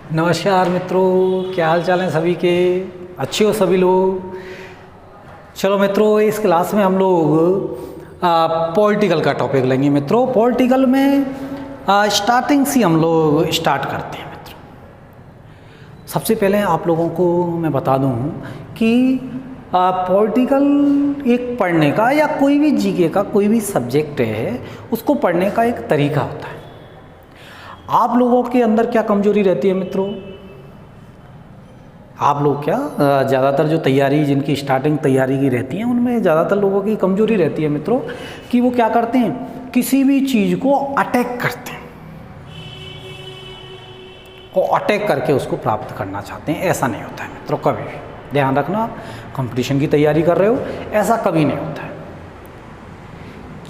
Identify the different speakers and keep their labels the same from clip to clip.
Speaker 1: नमस्कार मित्रों, क्या हाल चाल है सभी के। अच्छे हो सभी लोग। चलो मित्रों, इस क्लास में हम लोग पॉलिटिकल का टॉपिक लेंगे। मित्रों पॉलिटिकल में स्टार्टिंग से हम लोग स्टार्ट करते हैं। मित्रों सबसे पहले आप लोगों को मैं बता दूं कि पॉलिटिकल एक पढ़ने का या कोई भी जीके का कोई भी सब्जेक्ट है, उसको पढ़ने का एक तरीका होता है। आप लोगों के अंदर क्या कमजोरी रहती है मित्रों? आप लोग क्या ज़्यादातर जो तैयारी जिनकी स्टार्टिंग तैयारी की रहती है, उनमें ज़्यादातर लोगों की कमजोरी रहती है मित्रों कि वो क्या करते हैं, किसी भी चीज़ को अटैक करते हैं और अटैक करके उसको प्राप्त करना चाहते हैं। ऐसा नहीं होता है मित्रों, कभी भी ध्यान रखना। कंपटीशन की तैयारी कर रहे हो, ऐसा कभी नहीं होता है।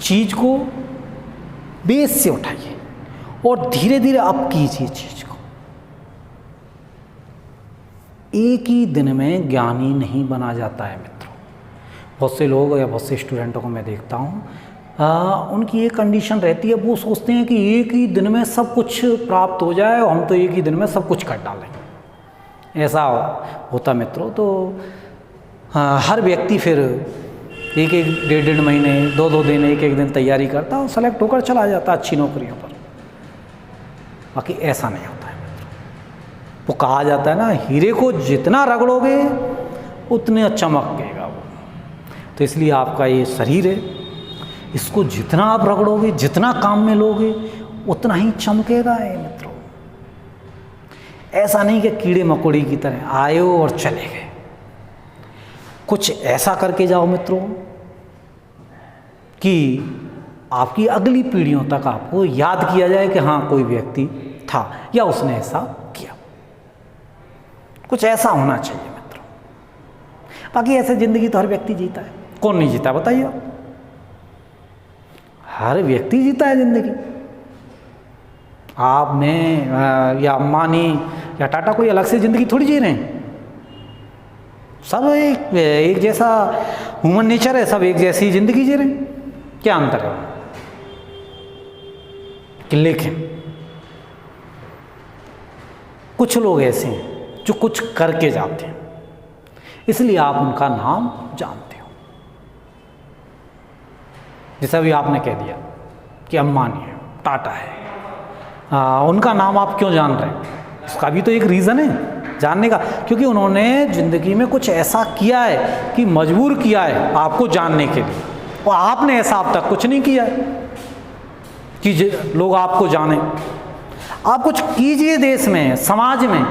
Speaker 1: चीज़ को बेस से उठाइए और धीरे धीरे अप कीजिए चीज को। एक ही दिन में ज्ञानी नहीं बना जाता है मित्रों। बहुत से लोग या बहुत से स्टूडेंटों को मैं देखता हूँ, उनकी एक कंडीशन रहती है, वो सोचते हैं कि एक ही दिन में सब कुछ प्राप्त हो जाए और हम तो एक ही दिन में सब कुछ कर डालेंगे। ऐसा होता मित्रों तो हर व्यक्ति फिर एक एक डेढ़ महीने दो दिन एक दिन तैयारी करता और सेलेक्ट होकर चला जाता अच्छी नौकरियों पर। बाकी ऐसा नहीं होता है मित्रों। वो कहा जाता है ना, हीरे को जितना रगड़ोगे उतने चमकेगा वो। तो इसलिए आपका ये शरीर है, इसको जितना आप रगड़ोगे, जितना काम में लोगे, उतना ही चमकेगा है मित्रों। ऐसा नहीं कि कीड़े मकोड़ी की तरह आए और चले गए। कुछ ऐसा करके जाओ मित्रों कि आपकी अगली पीढ़ियों तक आपको याद किया जाए कि हाँ कोई व्यक्ति था या उसने ऐसा किया। कुछ ऐसा होना चाहिए मित्रों। बाकी ऐसे जिंदगी तो हर व्यक्ति जीता है। कौन नहीं जीता बताइए? हर व्यक्ति जीता है जिंदगी। आप मैं या अंबानी या टाटा कोई अलग से जिंदगी थोड़ी जी रहे हैं। सब एक जैसा ह्यूमन नेचर है, सब एक जैसी जिंदगी जी रहे हैं। क्या अंतर है? लेकिन कुछ लोग ऐसे हैं जो कुछ करके जाते हैं, इसलिए आप उनका नाम जानते हो। जैसा भी आपने कह दिया कि अंबानी है, टाटा है, उनका नाम आप क्यों जान रहे हैं? इसका भी तो एक रीज़न है जानने का, क्योंकि उन्होंने ज़िंदगी में कुछ ऐसा किया है कि मजबूर किया है आपको जानने के लिए, और आपने ऐसा अब तक कुछ नहीं किया है कि लोग आपको जाने। आप कुछ कीजिए देश में, समाज में,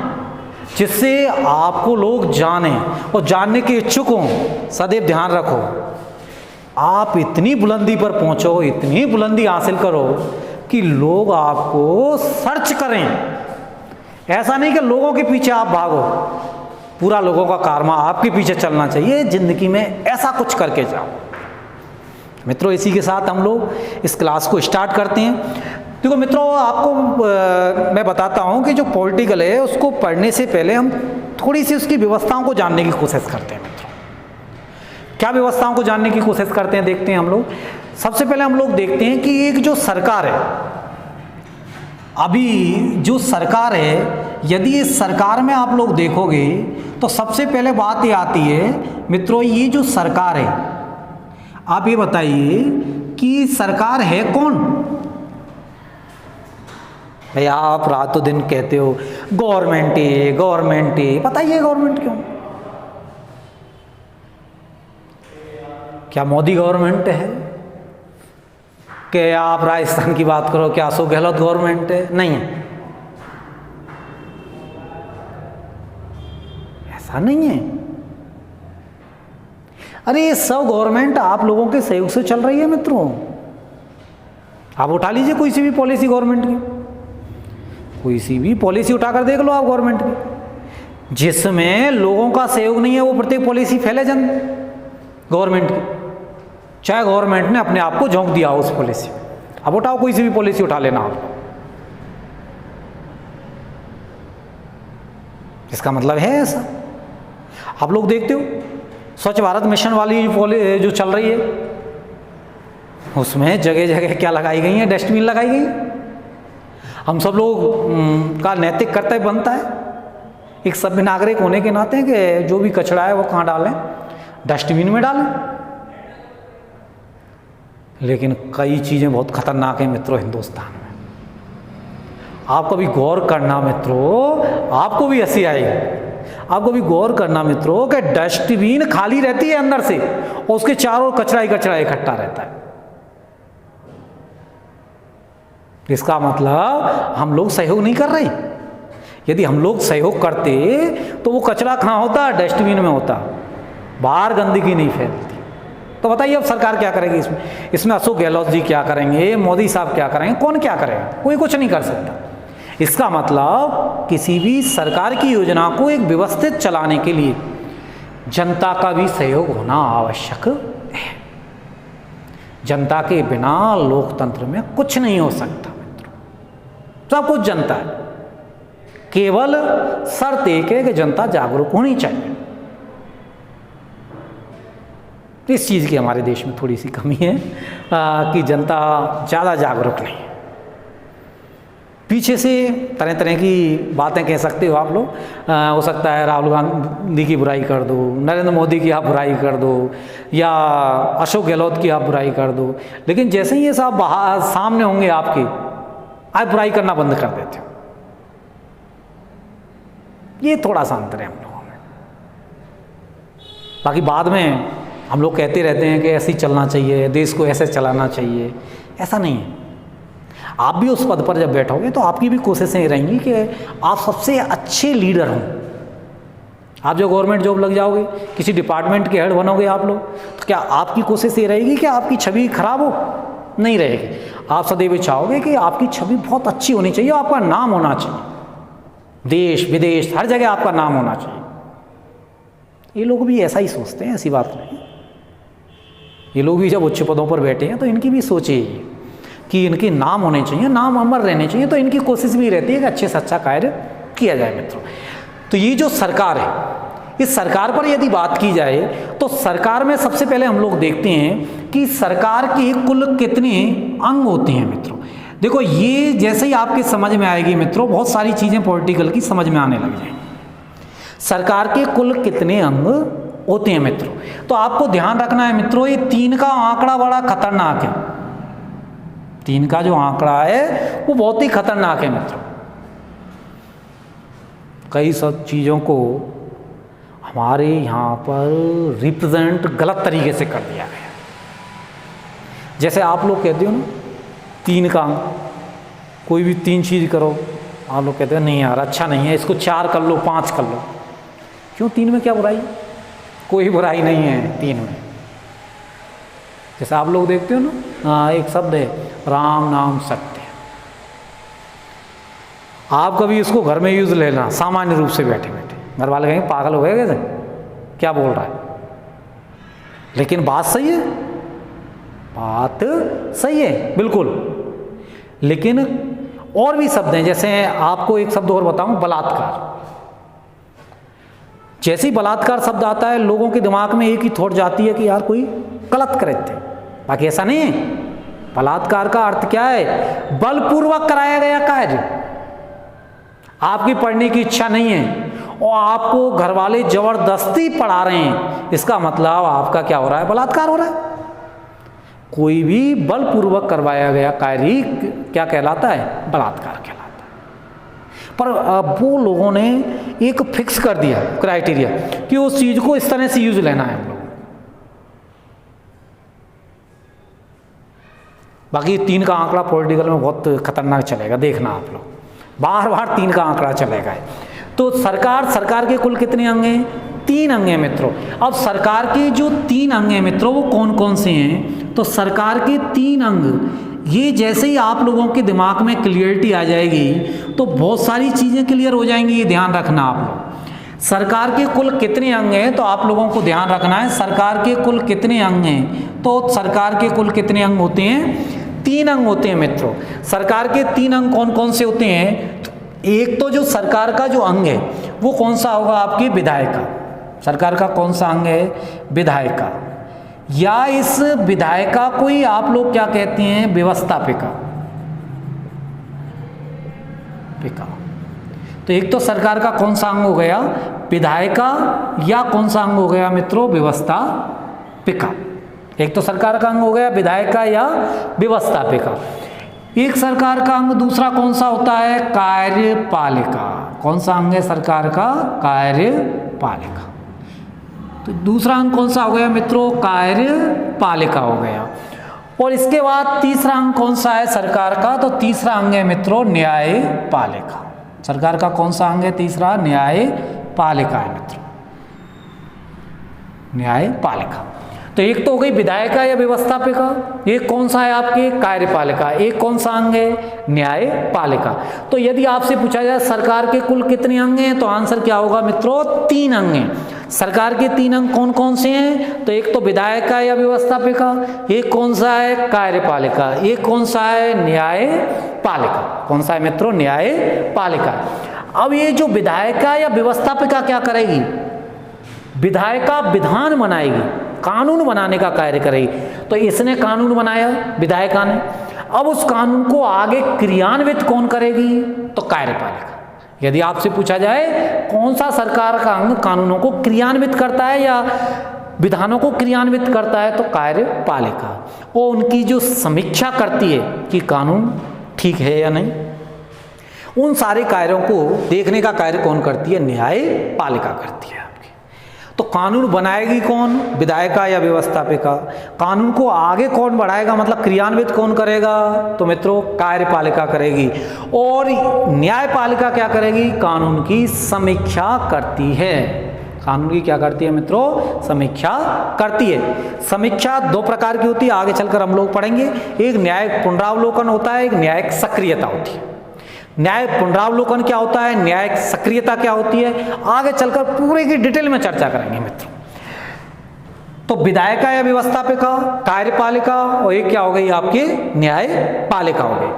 Speaker 1: जिससे आपको लोग जाने और जानने के इच्छुक हों। सदैव ध्यान रखो, आप इतनी बुलंदी पर पहुंचो, इतनी बुलंदी हासिल करो कि लोग आपको सर्च करें। ऐसा नहीं कि लोगों के पीछे आप भागो, पूरा लोगों का कारवा आपके पीछे चलना चाहिए। जिंदगी में ऐसा कुछ करके जाओ मित्रों। इसी के साथ हम लोग इस क्लास को स्टार्ट करते हैं। देखो मित्रों, आपको मैं बताता हूं कि जो पॉलिटिकल है उसको पढ़ने से पहले हम थोड़ी सी उसकी व्यवस्थाओं को जानने की कोशिश करते हैं मित्रों। क्या व्यवस्थाओं को जानने की कोशिश करते हैं, देखते हैं हम लोग। सबसे पहले हम लोग देखते हैं कि एक जो सरकार है, अभी जो सरकार है, यदि इस सरकार में आप लोग देखोगे तो सबसे पहले बात ये आती है मित्रों, ये जो सरकार है, आप ये बताइए कि सरकार है कौन? भैया आप रातों दिन कहते हो गवर्नमेंट है, गवर्नमेंट है। बताइए गवर्नमेंट क्यों? क्या मोदी गवर्नमेंट है? कि आप राजस्थान की बात करो, क्या अशोक गहलोत गवर्नमेंट है? नहीं है, ऐसा नहीं है। अरे ये सब गवर्नमेंट आप लोगों के सहयोग से चल रही है मित्रों। आप उठा लीजिए कोई सी भी पॉलिसी गवर्नमेंट की, कोई सी भी पॉलिसी उठाकर देख लो आप गवर्नमेंट की, जिसमें लोगों का सहयोग नहीं है, वो प्रत्येक पॉलिसी फैले जन गवर्नमेंट की, चाहे गवर्नमेंट ने अपने आप को झोंक दिया हो उस पॉलिसी में। अब उठाओ कोई सी भी पॉलिसी उठा लेना आप। इसका मतलब है ऐसा। आप लोग देखते हो स्वच्छ भारत मिशन वाली जो चल रही है, उसमें जगह जगह क्या लगाई गई है? डस्टबिन लगाई गई। हम सब लोग का नैतिक कर्तव्य बनता है एक सभ्य नागरिक होने के नाते कि जो भी कचरा है वो कहाँ डालें, डस्टबिन में डालें। लेकिन कई चीज़ें बहुत खतरनाक हैं मित्रों हिंदुस्तान में। आप कभी गौर करना मित्रों, आपको भी हंसी आएगी, आप कभी गौर करना मित्रों कि डस्टबिन खाली रहती है अंदर से और उसके चारों कचरा ही कचरा इकट्ठा रहता है। इसका मतलब हम लोग सहयोग नहीं कर रहे। यदि हम लोग सहयोग करते तो वो कचरा कहाँ होता, डस्टबिन में होता, बाहर गंदगी नहीं फैलती। तो बताइए अब सरकार क्या करेगी इसमें? इसमें अशोक गहलोत जी क्या करेंगे, मोदी साहब क्या करेंगे, कौन क्या करेगा? कोई कुछ नहीं कर सकता। इसका मतलब किसी भी सरकार की योजना को एक व्यवस्थित चलाने के लिए जनता का भी सहयोग होना आवश्यक है। जनता के बिना लोकतंत्र में कुछ नहीं हो सकता मित्रों, सब कुछ जनता है। केवल शर्त एक है कि जनता जागरूक होनी चाहिए। इस चीज़ की हमारे देश में थोड़ी सी कमी है कि जनता ज़्यादा जागरूक नहीं है। पीछे से तरह तरह की बातें कह सकते हो आप लोग, हो सकता है राहुल गांधी की बुराई कर दो, नरेंद्र मोदी की आप बुराई कर दो, या अशोक गहलोत की आप बुराई कर दो, लेकिन जैसे ही ये सब बाहर सामने होंगे आपके, आप बुराई करना बंद कर देते हो। ये थोड़ा सा अंतर है हम लोगों में। बाकी बाद में हम लोग कहते रहते हैं कि ऐसे ही चलना चाहिए, देश को ऐसे चलाना चाहिए। ऐसा नहीं है। आप भी उस पद पर जब बैठोगे तो आपकी भी कोशिशें रहेंगी कि आप सबसे अच्छे लीडर हों। आप जो गवर्नमेंट जॉब लग जाओगे, किसी डिपार्टमेंट के हेड बनोगे आप लोग, तो क्या आपकी कोशिश ये रहेगी कि आपकी छवि खराब हो? नहीं रहेगी। आप सदैव चाहोगे कि आपकी छवि बहुत अच्छी होनी चाहिए, आपका नाम होना चाहिए, देश विदेश हर जगह आपका नाम होना चाहिए। ये लोग भी ऐसा ही सोचते हैं, ऐसी बात नहीं। ये लोग भी जब उच्च पदों पर बैठे हैं तो इनकी भी सोच यही है कि इनके नाम होने चाहिए, नाम अमर रहने चाहिए। तो इनकी कोशिश भी रहती है कि अच्छे से अच्छा कार्य किया जाए मित्रों। तो ये जो सरकार है, इस सरकार पर यदि बात की जाए तो सरकार में सबसे पहले हम लोग देखते हैं कि सरकार के कुल कितने अंग होते हैं मित्रों। देखो, ये जैसे ही आपके समझ में आएगी मित्रों, बहुत सारी चीज़ें पॉलिटिकल की समझ में आने लग जाएंगी। सरकार के कुल कितने अंग होते हैं मित्रों, तो आपको ध्यान रखना है मित्रों, ये 3 का आंकड़ा बड़ा खतरनाक है। 3 का जो आंकड़ा है वो बहुत ही खतरनाक है मित्रों। कई सब चीज़ों को हमारे यहाँ पर रिप्रेजेंट गलत तरीके से कर दिया गया। जैसे आप लोग कहते हो ना 3 का अंक, कोई भी 3 चीज़ करो, आप लोग कहते हो नहीं यार अच्छा नहीं है, इसको 4 कर लो, 5 कर लो। क्यों? 3 में क्या बुराई? कोई बुराई नहीं है 3 में। जैसे आप लोग देखते हो ना, एक शब्द है राम नाम सत्य। आप कभी इसको घर में यूज लेना, सामान्य रूप से बैठे बैठे घर वाले कहेंगे पागल हो गए कैसे, क्या बोल रहा है, लेकिन बात सही है, बात सही है बिल्कुल। लेकिन और भी शब्द हैं, जैसे आपको एक शब्द और बताऊं, बलात्कार। जैसे ही बलात्कार शब्द आता है लोगों के दिमाग में एक ही थॉट जाती है कि यार कोई गलत कृत्य है। बाकी ऐसा नहीं है। बलात्कार का अर्थ क्या है? बलपूर्वक कराया गया कार्य। आपकी पढ़ने की इच्छा नहीं है और आपको घर वाले जबरदस्ती पढ़ा रहे हैं, इसका मतलब आपका क्या हो रहा है? बलात्कार हो रहा है। कोई भी बलपूर्वक करवाया गया कार्य क्या कहलाता है? बलात्कार कहलाता है। पर वो लोगों ने एक फिक्स कर दिया क्राइटेरिया कि उस चीज को इस तरह से यूज लेना है हम लोग। बाकी 3 का आंकड़ा पॉलिटिकल में बहुत खतरनाक चलेगा, देखना आप लोग, बार बार 3 का आंकड़ा चलेगा। तो सरकार के कुल कितने अंग हैं? 3 अंग हैं मित्रों। अब सरकार के जो 3 अंग हैं मित्रों वो कौन कौन से हैं? तो सरकार के 3 अंग, ये जैसे ही आप लोगों के दिमाग में क्लियरिटी आ जाएगी तो बहुत सारी चीज़ें क्लियर हो जाएंगी। ये ध्यान रखना आप लोग। सरकार के कुल कितने अंग हैं तो आप लोगों को ध्यान रखना है, सरकार के कुल कितने अंग हैं। तो सरकार के कुल कितने अंग होते हैं? 3 अंग होते हैं मित्रों। सरकार के 3 अंग कौन कौन से होते हैं? एक तो जो सरकार का जो अंग है वो कौन सा होगा? आपकी विधायिका। सरकार का कौन सा अंग है? विधायिका। या इस विधायिका को ही आप लोग क्या कहते हैं? व्यवस्थापिका। व्यवस्थापिका। तो एक तो सरकार का कौन सा अंग हो गया, विधायिका, या कौन सा अंग हो गया मित्रों, व्यवस्थापिका। एक तो सरकार का अंग हो गया विधायिका या व्यवस्थापिका। एक सरकार का अंग दूसरा कौन सा होता है, कार्यपालिका। कौन सा अंग है सरकार का, कार्यपालिका। तो दूसरा अंग कौन सा हो गया मित्रों, कार्यपालिका हो गया। और इसके बाद तीसरा अंग कौन सा है सरकार का, तो तीसरा अंग है मित्रों न्यायपालिका। सरकार का कौन सा अंग है तीसरा, न्यायपालिका है मित्रों, न्यायपालिका। तो एक तो हो गई विधायिका या व्यवस्थापिका, एक कौन सा है आपके, कार्यपालिका, एक कौन सा अंग है, न्यायपालिका। तो यदि आपसे पूछा जाए सरकार के कुल कितने अंग हैं, तो आंसर क्या होगा मित्रों, 3 अंग हैं। सरकार के 3 अंग कौन कौन से हैं, तो एक तो विधायिका या व्यवस्थापिका, एक कौन सा है, कार्यपालिका, एक कौन सा है, न्यायपालिका। कौन सा है मित्रों, न्यायपालिका। अब ये जो विधायिका या व्यवस्थापिका क्या करेगी, विधायिका विधान बनाएगी, कानून बनाने का कार्य करेगी। तो इसने कानून बनाया विधायिका ने, अब उस कानून को आगे क्रियान्वित कौन करेगी, तो कार्यपालिका। यदि आपसे पूछा जाए कौन सा सरकार का अंग कानूनों को क्रियान्वित करता है या विधानों को क्रियान्वित करता है, तो कार्यपालिका। वो उनकी जो समीक्षा करती है कि कानून ठीक है या नहीं, उन सारे कार्यों को देखने का कार्य कौन करती है, न्यायपालिका करती है। तो कानून बनाएगी कौन, विधायिका या व्यवस्थापिका। कानून को आगे कौन बढ़ाएगा, मतलब क्रियान्वित कौन करेगा, तो मित्रों कार्यपालिका करेगी। और न्यायपालिका क्या करेगी, कानून की समीक्षा करती है। कानून की क्या करती है मित्रों, समीक्षा करती है। समीक्षा 2 प्रकार की होती है, आगे चलकर हम लोग पढ़ेंगे। एक न्यायिक पुनरावलोकन होता है, एक न्यायिक सक्रियता होती है। न्यायिक पुनरावलोकन क्या होता है, न्यायिक सक्रियता क्या होती है, आगे चलकर पूरे की डिटेल में चर्चा करेंगे मित्रों। तो विधायिका या व्यवस्थापिका, कार्यपालिका, और एक क्या हो गई आपकी, न्यायपालिका हो गई।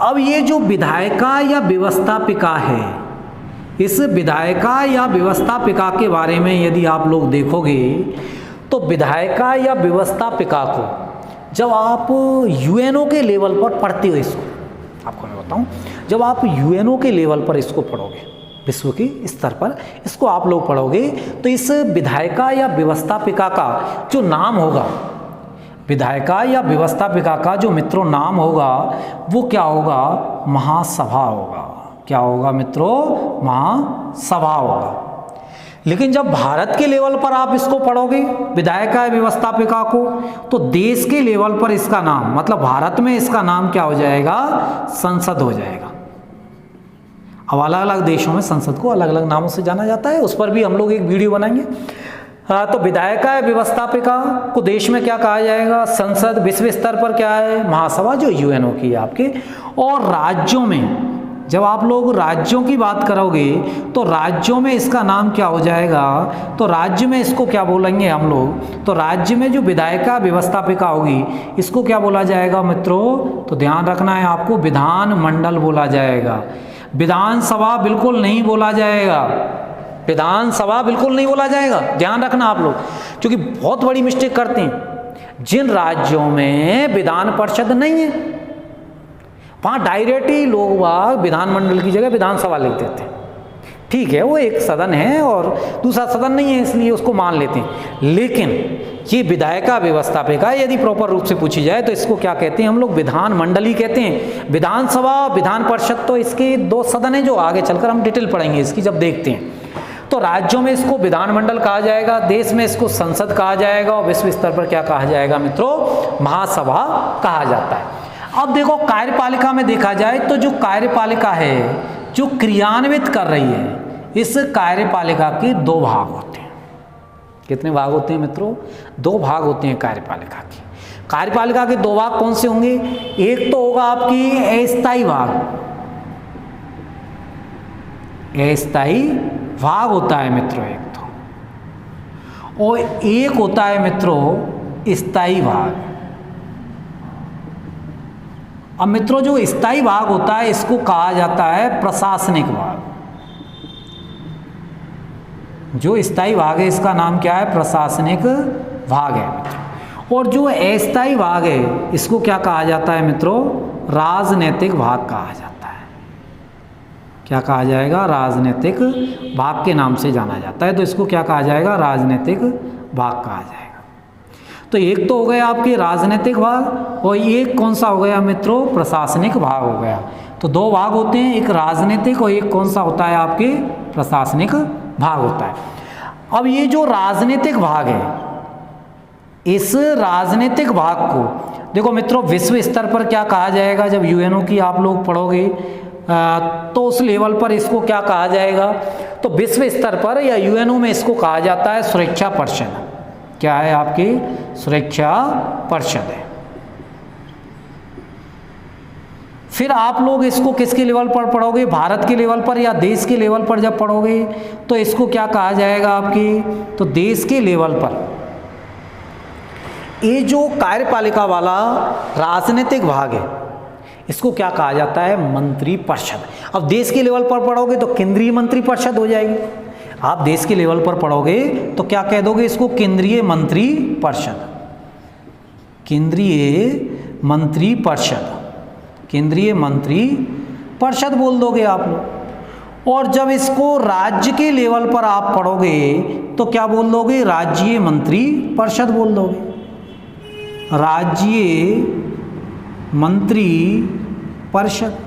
Speaker 1: अब ये जो विधायिका या व्यवस्थापिका है, इस विधायिका या व्यवस्थापिका के बारे में यदि आप लोग देखोगे, तो विधायिका या व्यवस्थापिका को जब आप यूएनओ के लेवल पर पढ़ते हो, इसको आपको मैं बताऊं, जब आप यूएनओ के लेवल पर इसको पढ़ोगे, विश्व के स्तर पर इसको आप लोग पढ़ोगे, तो इस विधायिका या व्यवस्थापिका का जो नाम होगा, विधायिका या व्यवस्थापिका का जो मित्रों नाम होगा, वो क्या होगा, महासभा होगा। क्या होगा मित्रों, महासभा होगा। लेकिन जब भारत के लेवल पर आप इसको पढ़ोगे विधायिका या व्यवस्थापिका को, तो देश के लेवल पर इसका नाम, मतलब भारत में इसका नाम क्या हो जाएगा, संसद हो जाएगा। अब अलग अलग देशों में संसद को अलग अलग नामों से जाना जाता है, उस पर भी हम लोग एक वीडियो बनाएंगे। तो विधायिका या व्यवस्थापिका को देश में क्या कहा जाएगा, संसद। विश्व स्तर पर क्या है, महासभा, जो यूएनओ की है आपके। और राज्यों में जब आप लोग राज्यों की बात करोगे, तो राज्यों में इसका नाम क्या हो जाएगा, तो राज्य में इसको क्या बोलेंगे हम लोग, तो राज्य में जो विधायिका व्यवस्थापिका होगी, इसको क्या बोला जाएगा मित्रों, तो ध्यान रखना है आपको, विधानमंडल बोला जाएगा। विधानसभा बिल्कुल नहीं बोला जाएगा, विधानसभा बिल्कुल नहीं बोला जाएगा, ध्यान रखना आप लोग, क्योंकि बहुत बड़ी मिस्टेक करते हैं। जिन राज्यों में विधान परिषद नहीं है, वहाँ डायरेक्ट ही लोग वहाँ विधानमंडल की जगह विधानसभा लिख देते हैं। ठीक है, वो एक सदन है और दूसरा सदन नहीं है, इसलिए उसको मान लेते हैं। लेकिन ये विधायिका व्यवस्थापिका यदि प्रॉपर रूप से पूछी जाए, तो इसको क्या कहते हैं हम लोग, विधानमंडल ही कहते हैं। विधानसभा, विधान परिषद, तो इसके 2 सदन हैं, जो आगे चलकर हम डिटेल पढ़ेंगे इसकी जब देखते हैं। तो राज्यों में इसको विधानमंडल कहा जाएगा, देश में इसको संसद कहा जाएगा, और विश्व स्तर पर क्या कहा जाएगा मित्रों, महासभा कहा जाता है। अब देखो कार्यपालिका में देखा जाए, तो जो कार्यपालिका है, जो क्रियान्वित कर रही है, इस कार्यपालिका के 2 भाग होते हैं। कितने भाग होते हैं मित्रों, 2 भाग होते हैं कार्यपालिका के। कार्यपालिका के 2 भाग कौन से होंगे, एक तो होगा आपकी अस्थायी भाग, अस्थायी भाग होता है मित्रों एक तो, और एक होता है मित्रों स्थायी भाग। अब मित्रों जो स्थायी भाग होता है, इसको कहा जाता है प्रशासनिक भाग। जो स्थायी भाग है, इसका नाम क्या है, प्रशासनिक भाग है मित्रों। और जो अस्थायी भाग है, इसको क्या कहा जाता है मित्रों, राजनीतिक भाग कहा जाता है। क्या कहा जाएगा, राजनीतिक भाग के नाम से जाना जाता है। तो इसको क्या कहा जाएगा, राजनीतिक भाग कहा जाएगा। तो एक तो हो गया आपके राजनीतिक भाग और एक कौन सा हो गया मित्रों, प्रशासनिक भाग हो गया। तो दो भाग होते हैं, एक राजनीतिक और एक कौन सा होता है आपके, प्रशासनिक भाग होता है। अब ये जो राजनीतिक भाग है, इस राजनीतिक भाग को देखो मित्रों, विश्व स्तर पर क्या कहा जाएगा, जब यूएनओ की आप लोग पढ़ोगे तो उस लेवल पर इसको क्या कहा जाएगा, तो विश्व स्तर पर या यूएनओ में इसको कहा जाता है सुरक्षा परिषद। क्या है आपकी, सुरक्षा परिषद है। फिर आप लोग इसको किसके लेवल पर पढ़ोगे, भारत के लेवल पर या देश के लेवल पर जब पढ़ोगे तो इसको क्या कहा जाएगा आपकी, तो देश के लेवल पर। ये जो कार्यपालिका वाला राजनीतिक भाग है, इसको क्या कहा जाता है, मंत्री परिषद। अब देश के लेवल पर पढ़ोगे तो केंद्रीय मंत्री परिषद हो जाएगी। आप देश के लेवल पर पढ़ोगे तो क्या कह दोगे इसको, केंद्रीय मंत्री परिषद, केंद्रीय मंत्री परिषद, केंद्रीय मंत्री परिषद बोल दोगे आप लोग। और जब इसको राज्य के लेवल पर आप पढ़ोगे तो क्या बोल दोगे, राज्य मंत्री परिषद बोल दोगे, राज्य मंत्री परिषद।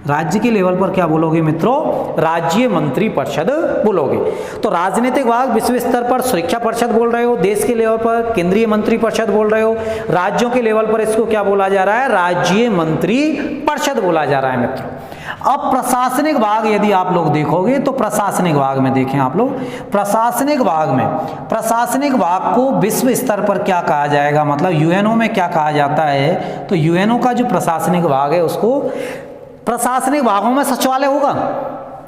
Speaker 1: राज्य के लेवल पर क्या बोलोगे मित्रों, राज्य मंत्री परिषद बोलोगे। तो राजनीतिक भाग विश्व स्तर पर सुरक्षा परिषद बोल रहे हो, देश के लेवल पर केंद्रीय मंत्री परिषद बोल रहे हो, राज्यों के लेवल पर इसको क्या बोला जा रहा है, राज्य मंत्री परिषद बोला जा रहा है मित्रों। अब प्रशासनिक भाग यदि आप लोग देखोगे तो प्रशासनिक भाग में देखें आप लोग, प्रशासनिक भाग में, प्रशासनिक भाग को विश्व स्तर पर क्या कहा जाएगा, मतलब यूएनओ में क्या कहा जाता है, तो यूएनओ का जो प्रशासनिक भाग है उसको, प्रशासनिक भागों में सचिवालय होगा,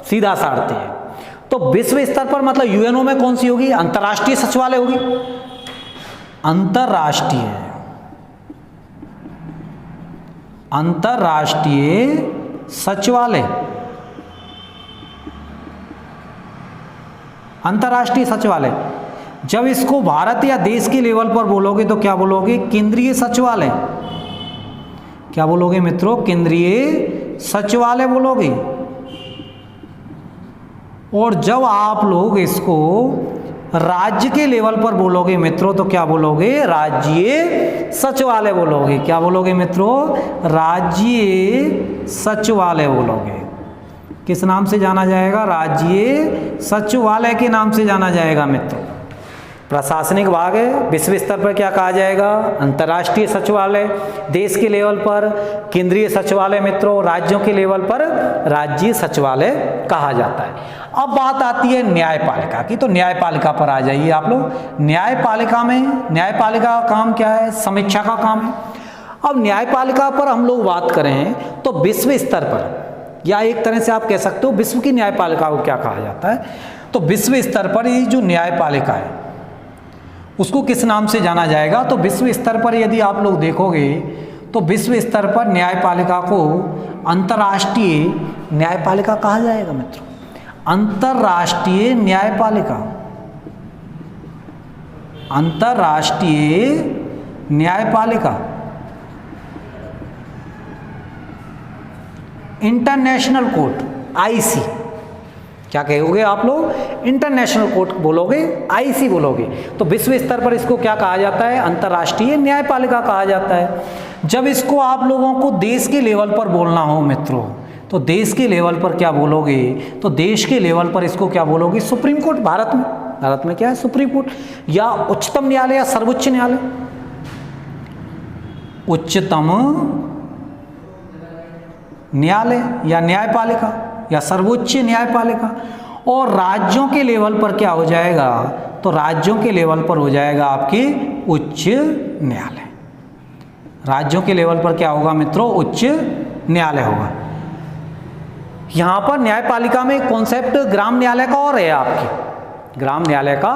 Speaker 1: सीधा सा अर्थ है। तो विश्व स्तर पर मतलब यूएनओ में कौन सी होगी, अंतर्राष्ट्रीय सचिवालय होगी, अंतर्राष्ट्रीय, अंतर्राष्ट्रीय सचिवालय, अंतर्राष्ट्रीय सचिवालय। जब इसको भारत या देश के लेवल पर बोलोगे तो क्या बोलोगे, केंद्रीय सचिवालय। क्या बोलोगे मित्रों, केंद्रीय सचिवालय बोलोगे। और जब आप लोग इसको राज्य के लेवल पर बोलोगे मित्रों तो क्या बोलोगे, राज्य सचिवालय बोलोगे। क्या बोलोगे मित्रों, राज्य सचिवालय बोलोगे। किस नाम से जाना जाएगा, राज्य सचिवालय के नाम से जाना जाएगा मित्रों। प्रशासनिक भाग है, विश्व स्तर पर क्या कहा जाएगा, अंतर्राष्ट्रीय सचिवालय, देश के लेवल पर केंद्रीय सचिवालय मित्रों, राज्यों के लेवल पर राज्य सचिवालय कहा जाता है। अब बात आती है न्यायपालिका की, तो न्यायपालिका पर आ जाइए आप लोग। न्यायपालिका में, न्यायपालिका का काम क्या है, समीक्षा का काम है। अब न्यायपालिका पर हम लोग बात करें तो विश्व स्तर पर, या एक तरह से आप कह सकते हो विश्व की न्यायपालिका को क्या कहा जाता है, तो विश्व स्तर पर ये जो न्यायपालिका है उसको किस नाम से जाना जाएगा, तो विश्व स्तर पर यदि आप लोग देखोगे तो विश्व स्तर पर न्यायपालिका को अंतर्राष्ट्रीय न्यायपालिका कहा जाएगा मित्रों, अंतर्राष्ट्रीय न्यायपालिका, अंतर्राष्ट्रीय न्यायपालिका, इंटरनेशनल कोर्ट, आईसी। क्या कहोगे आप लोग, इंटरनेशनल कोर्ट बोलोगे, आईसी बोलोगे। तो विश्व स्तर पर इसको क्या कहा जाता है, अंतर्राष्ट्रीय न्यायपालिका कहा जाता है। जब इसको आप लोगों को देश के लेवल पर बोलना हो मित्रों, तो देश के लेवल पर क्या बोलोगे, तो देश के लेवल पर इसको क्या बोलोगे, सुप्रीम कोर्ट। भारत में क्या है, सुप्रीम कोर्ट या उच्चतम न्यायालय या सर्वोच्च न्यायालय, उच्चतम न्यायालय या न्यायपालिका या सर्वोच्च न्यायपालिका। और राज्यों के लेवल पर क्या हो जाएगा, तो राज्यों के लेवल पर हो जाएगा आपके उच्च न्यायालय। राज्यों के लेवल पर क्या होगा मित्रों, उच्च न्यायालय होगा। यहां पर न्यायपालिका में कॉन्सेप्ट ग्राम न्यायालय का और है, आपके ग्राम न्यायालय का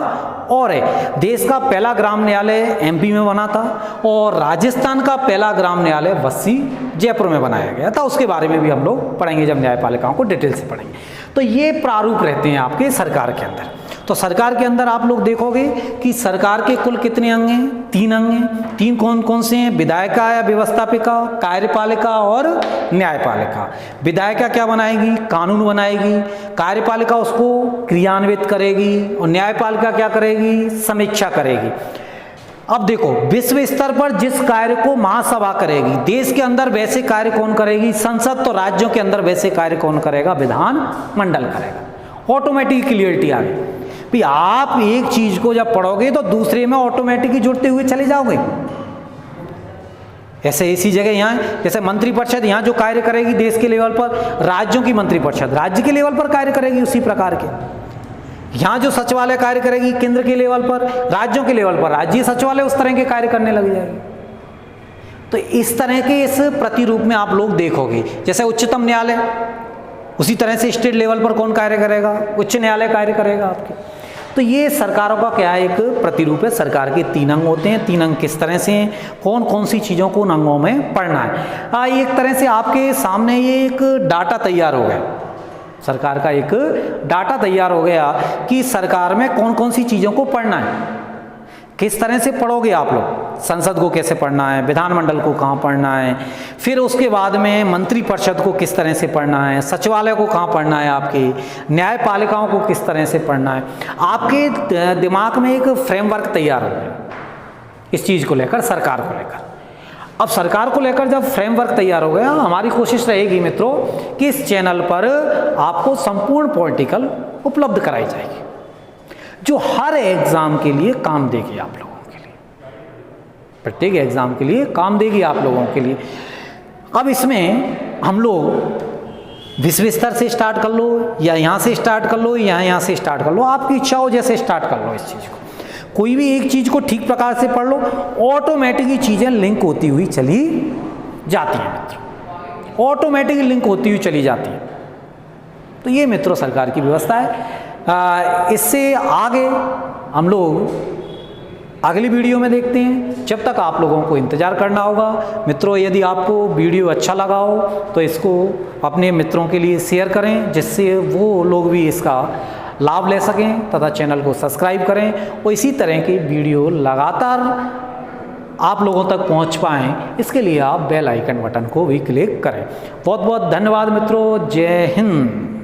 Speaker 1: और है। देश का पहला ग्राम न्यायालय एमपी में बना था और राजस्थान का पहला ग्राम न्यायालय बस्सी जयपुर में बनाया गया था, उसके बारे में भी हम लोग पढ़ेंगे जब न्यायपालिकाओं को डिटेल से पढ़ेंगे। तो ये प्रारूप रहते हैं आपके सरकार के अंदर। तो सरकार के अंदर आप लोग देखोगे कि सरकार के कुल कितने अंग हैं? 3 अंग हैं। 3 कौन कौन से हैं? विधायिका या व्यवस्थापिका, कार्यपालिका और न्यायपालिका। विधायिका क्या बनाएगी? कानून बनाएगी। कार्यपालिका उसको क्रियान्वित करेगी और न्यायपालिका क्या करेगी? समीक्षा करेगी। अब देखो, विश्व स्तर पर जिस कार्य को महासभा करेगी, देश के अंदर वैसे कार्य कौन करेगी? संसद। तो राज्यों के अंदर वैसे कार्य कौन करेगा? विधान मंडल करेगा। ऑटोमेटिक क्लियरिटी आ गई भाई। आप एक चीज को जब पढ़ोगे तो दूसरे में ऑटोमेटिक ही जुड़ते हुए चले जाओगे। ऐसे इसी जगह यहाँ जैसे मंत्रिपरिषद यहाँ जो कार्य करेगी देश के लेवल पर, राज्यों की मंत्रिपरिषद राज्य के लेवल पर कार्य करेगी उसी प्रकार के। यहाँ जो सचिवालय कार्य करेगी केंद्र के लेवल पर, राज्यों के लेवल पर राज्य सचिवालय उस तरह के कार्य करने लग जाएगी। तो इस तरह के इस प्रतिरूप में आप लोग देखोगे, जैसे उच्चतम न्यायालय, उसी तरह से स्टेट लेवल पर कौन कार्य करेगा? उच्च न्यायालय कार्य करेगा आपके। तो ये सरकारों का क्या है? एक प्रतिरूप है। सरकार के 3 अंग होते हैं। 3 अंग किस तरह से हैं? कौन कौन सी चीज़ों को उन अंगों में पढ़ना है? एक तरह से आपके सामने ये एक डाटा तैयार हो गया। सरकार का एक डाटा तैयार हो गया कि सरकार में कौन कौन सी चीज़ों को पढ़ना है। किस तरह से पढ़ोगे आप लोग? संसद को कैसे पढ़ना है, विधानमंडल को कहाँ पढ़ना है, फिर उसके बाद में मंत्रिपरिषद को किस तरह से पढ़ना है, सचिवालय को कहाँ पढ़ना है, आपके न्यायपालिकाओं को किस तरह से पढ़ना है। आपके दिमाग में एक फ्रेमवर्क तैयार हो गया इस चीज़ को लेकर, सरकार को लेकर। अब सरकार को लेकर जब फ्रेमवर्क तैयार हो गया, हमारी कोशिश रहेगी मित्रों कि इस चैनल पर आपको संपूर्ण पॉलिटिकल उपलब्ध कराई जाएगी जो हर एग्जाम के लिए काम देगी आप लोगों के लिए, प्रत्येक एग्जाम के लिए काम देगी आप लोगों के लिए। अब इसमें हम लोग विश्व स्तर से स्टार्ट कर लो या यहाँ से स्टार्ट कर लो या यहाँ से स्टार्ट कर लो, आपकी इच्छा हो जैसे स्टार्ट कर लो। इस चीज़ को कोई भी एक चीज़ को ठीक प्रकार से पढ़ लो, ऑटोमेटिकली चीज़ें लिंक होती हुई चली जाती हैं मित्रों, ऑटोमेटिकली लिंक होती हुई चली जाती हैं। तो ये मित्रों सरकार की व्यवस्था है। इससे आगे हम लोग अगली वीडियो में देखते हैं। जब तक आप लोगों को इंतज़ार करना होगा। मित्रों यदि आपको वीडियो अच्छा लगा हो तो इसको अपने मित्रों के लिए शेयर करें, जिससे वो लोग भी इसका लाभ ले सकें तथा चैनल को सब्सक्राइब करें और इसी तरह की वीडियो लगातार आप लोगों तक पहुंच पाएँ, इसके लिए आप बेल आइकन बटन को भी क्लिक करें। बहुत बहुत धन्यवाद मित्रों। जय हिंद।